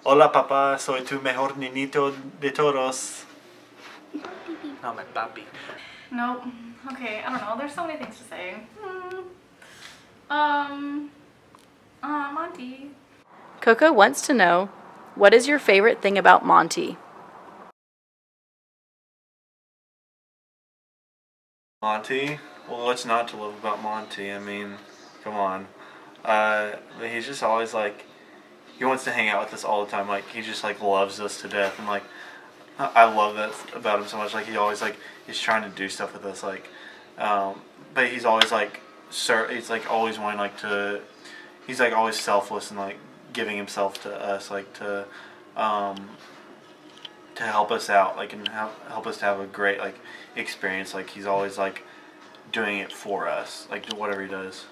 Hola papá, soy tu mejor niñito de todos. Not my papi. Nope. Okay, I don't know. There's so many things to say. Monty. Coco wants to know, what is your favorite thing about Monty? Monty? Well, what's not to love about Monty? I mean, come on. He's just always like, he wants to hang out with us all the time. Like, he just like loves us to death. And like, I love that about him so much. Like, he always like, he's trying to do stuff with us. Like, but he's always like, he's like always wanting like to, he's like always selfless and like giving himself to us, like to help us out, like, and help us to have a great like experience. Like, he's always like doing it for us, like whatever he does.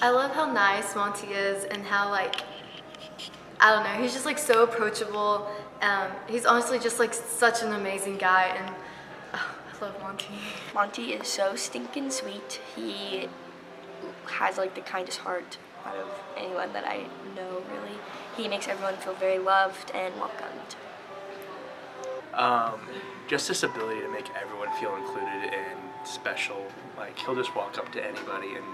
I love how nice Monty is and how, like, I don't know, he's just like so approachable. He's honestly just like such an amazing guy, and I love Monty. Monty is so stinking sweet. He has like the kindest heart out of anyone that I know, really. He makes everyone feel very loved and welcomed. Just this ability to make everyone feel included and special. Like, he'll just walk up to anybody and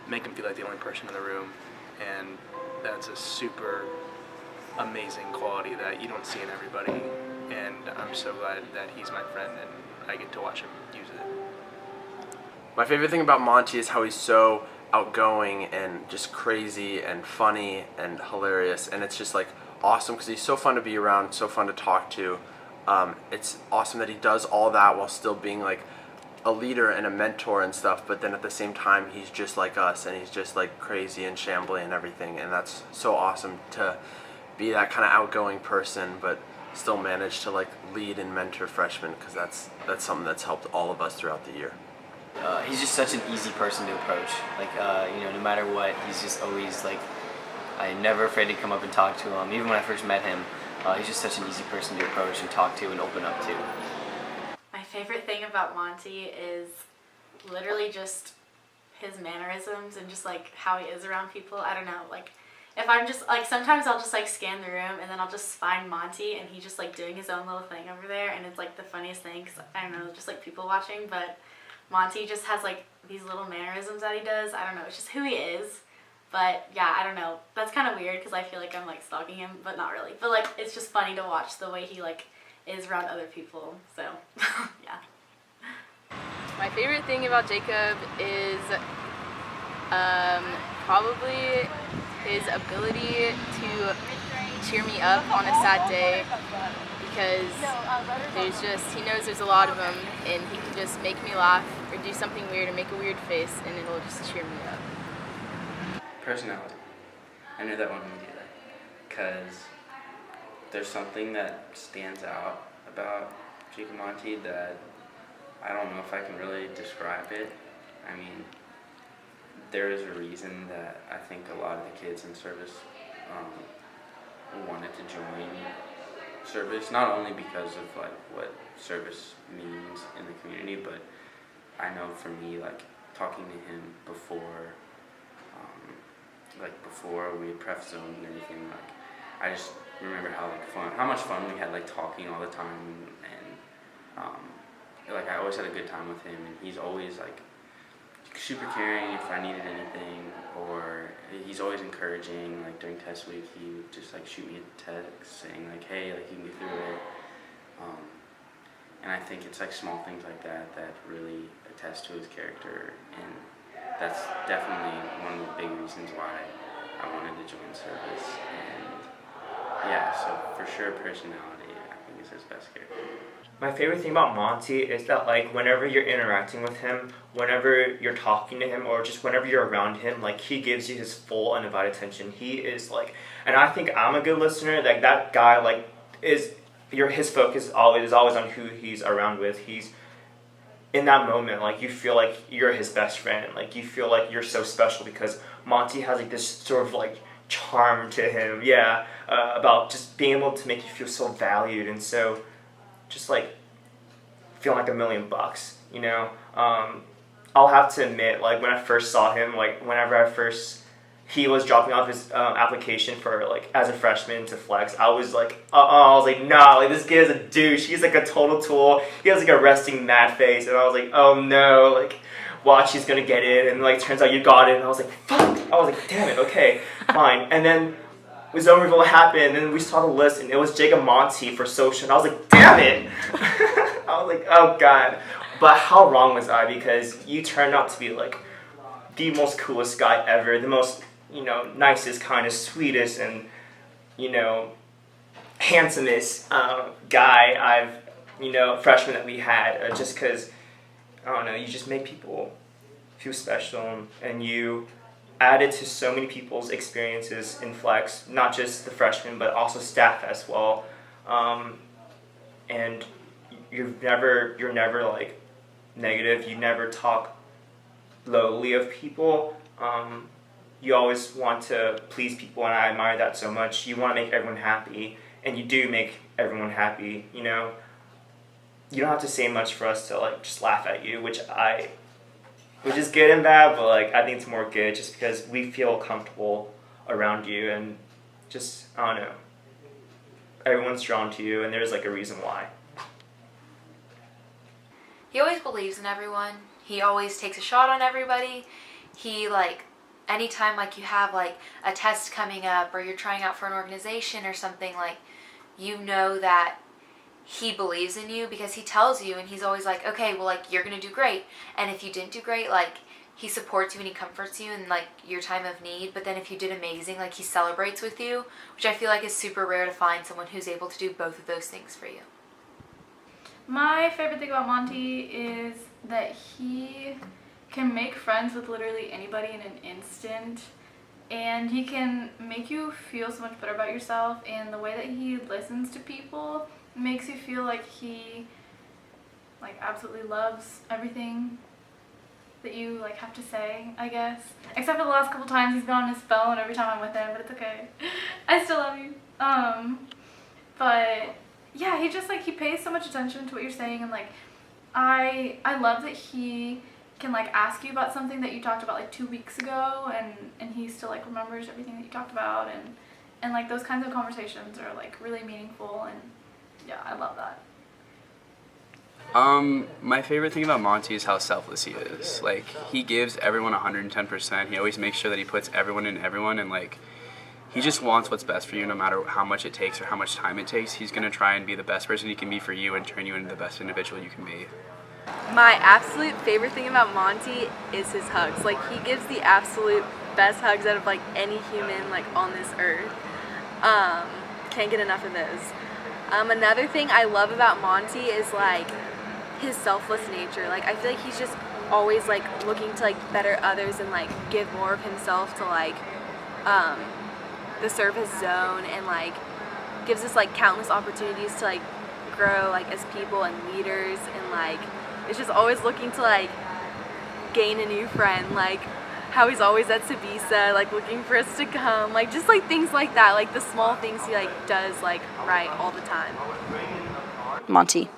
make them feel like the only person in the room, and that's a super amazing quality that you don't see in everybody, and I'm so glad that he's my friend and I get to watch him use it. My favorite thing about Monty is how he's so outgoing and just crazy and funny and hilarious, and it's just like awesome because he's so fun to be around, so fun to talk to. It's awesome that he does all that while still being like a leader and a mentor and stuff, but then at the same time he's just like us and he's just like crazy and shambly and everything, and that's so awesome to be that kind of outgoing person but still manage to like lead and mentor freshmen, because that's something that's helped all of us throughout the year. He's just such an easy person to approach. Like, no matter what, he's just always like, I'm never afraid to come up and talk to him. Even when I first met him, he's just such an easy person to approach and talk to and open up to. My favorite thing about Monty is literally just his mannerisms and just like how he is around people. I don't know, like if I'm just like, sometimes I'll just like scan the room and then I'll just find Monty and he's just like doing his own little thing over there, and it's like the funniest thing because I don't know, just like people watching, but Monty just has like these little mannerisms that he does. I don't know, it's just who he is. But yeah, I don't know, that's kind of weird because I feel like I'm like stalking him, but not really. But like, it's just funny to watch the way he like is around other people, so yeah. My favorite thing about Jacob is probably his ability to cheer me up on a sad day, because he knows there's a lot of them, and he can just make me laugh or do something weird or make a weird face, and it'll just cheer me up. Personality. I knew that one immediately, because there's something that stands out about Jacob Monty that I don't know if I can really describe it. I mean, there is a reason that I think a lot of the kids in service wanted to join service, not only because of like what service means in the community, but I know for me, like talking to him before we had pref zone and everything, like I just remember how much fun we had like talking all the time, and like I always had a good time with him, and he's always like super caring if I needed anything, or he's always encouraging. Like during test week, he would just like shoot me a text saying like, hey, like you can get through it. And I think it's like small things like that that really attest to his character, and that's definitely one of the big reasons why I wanted to join service. And yeah, so for sure personality, I think is his best character. My favorite thing about Monty is that like whenever you're interacting with him, whenever you're talking to him, or just whenever you're around him, like he gives you his full undivided attention. He is like, and I think I'm a good listener. Like that guy, like his focus is always on who he's around with. He's in that moment, like you feel like you're his best friend. Like you feel like you're so special because Monty has like this sort of like charm to him. Yeah, about just being able to make you feel so valued and so just like feeling like $1,000,000, you know. I'll have to admit, like when I first saw him, like whenever I first he was dropping off his application for like as a freshman to flex, I was like, I was like, nah, like this kid is a douche. He's like a total tool. He has like a resting mad face, and I was like, oh no, like watch, he's gonna get in, and like turns out you got it, and I was like, fuck. I was like, damn it, okay, fine. And then zone reveal happened, and we saw the list, and it was Jacob Monty for social, and I was like, damn it. I was like, oh god. But how wrong was I? Because you turned out to be like the most coolest guy ever, the most, nicest, kindest, sweetest, and, handsomest guy freshman that we had, just because, I don't know, you just make people feel special, and you added to so many people's experiences in Flex, not just the freshmen, but also staff as well. And you're never like negative. You never talk lowly of people. You always want to please people, and I admire that so much. You want to make everyone happy, and you do make everyone happy. You don't have to say much for us to like just laugh at you, which is good and bad, but like I think it's more good just because we feel comfortable around you, and just, I don't know, everyone's drawn to you, and there's like a reason why. He always believes in everyone. He always takes a shot on everybody. He anytime like you have like a test coming up or you're trying out for an organization or something, like that he believes in you because he tells you, and he's always like, okay, well, like, you're gonna do great. And if you didn't do great, like, he supports you and he comforts you in like your time of need. But then if you did amazing, like, he celebrates with you, which I feel like is super rare to find someone who's able to do both of those things for you. My favorite thing about Monty is that he can make friends with literally anybody in an instant, and he can make you feel so much better about yourself, and the way that he listens to people makes you feel like he like absolutely loves everything that you like have to say, I guess. Except for the last couple times he's been on his phone every time I'm with him, but it's okay. I still love you. But yeah, he just like, he pays so much attention to what you're saying, and like I love that he can like ask you about something that you talked about like 2 weeks ago, and he still like remembers everything that you talked about, and like those kinds of conversations are like really meaningful, and yeah, I love that. My favorite thing about Monty is how selfless he is. Like, he gives everyone 110%. He always makes sure that he puts everyone in everyone, and like, he just wants what's best for you no matter how much it takes or how much time it takes. He's gonna try and be the best person he can be for you and turn you into the best individual you can be. My absolute favorite thing about Monty is his hugs. Like, he gives the absolute best hugs out of like any human like on this earth. Can't get enough of those. Another thing I love about Monty is like his selfless nature. Like, I feel like he's just always like looking to like better others and like give more of himself to like the service zone, and like gives us like countless opportunities to like grow like as people and leaders, and like it's just always looking to like gain a new friend, like how he's always at Sabisa, like looking for us to come, like just like things like that, like the small things he like does like right all the time. Monty.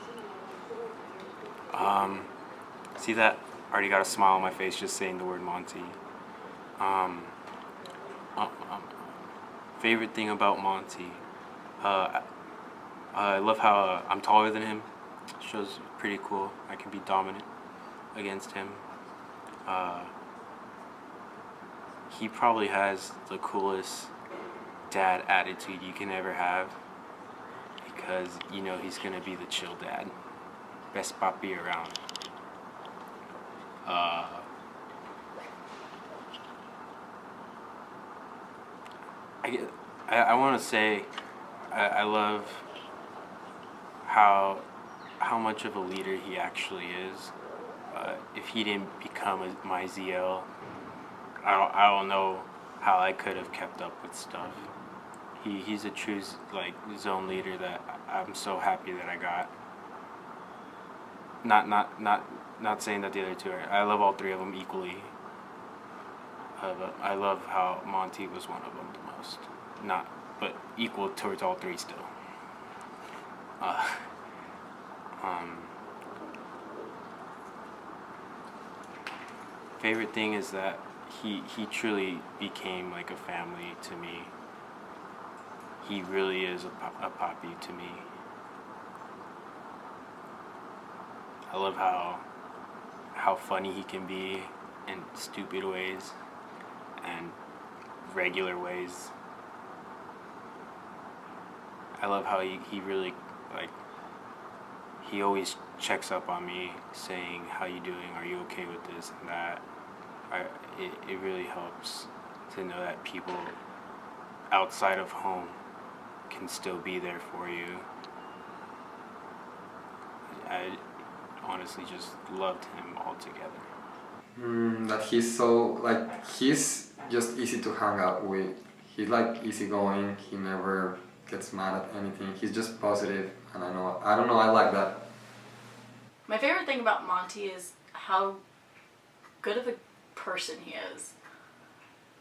See that? I already got a smile on my face just saying the word Monty. Favorite thing about Monty. I love how I'm taller than him. Shows pretty cool. I can be dominant against him. He probably has the coolest dad attitude you can ever have, because he's gonna be the chill dad, best papi around. I want to say I love how much of a leader he actually is. If he didn't become my ZL, I don't know how I could have kept up with stuff. He's a true like zone leader that I'm so happy that I got. Not saying that the other two are. I love all three of them equally. But I love how Monty was one of them the most. But equal towards all three still. Favorite thing is that he truly became like a family to me. He really is a poppy to me. I love how funny he can be in stupid ways and regular ways. I love how he really, like, he always checks up on me saying, how you doing, are you okay with this and that. It really helps to know that people outside of home can still be there for you. I honestly just loved him altogether. That he's so, like, he's just easy to hang out with. He's like easygoing, he never gets mad at anything. He's just positive, and I don't know, I like that. My favorite thing about Monty is how good of a person he is.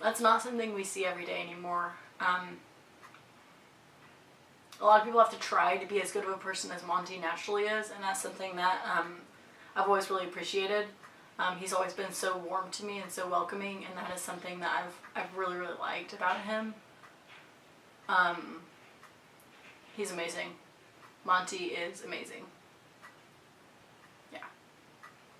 That's not something we see every day anymore. A lot of people have to try to be as good of a person as Monty naturally is, and that's something that I've always really appreciated. He's always been so warm to me and so welcoming, and that is something that I've really, really liked about him. He's amazing. Monty is amazing.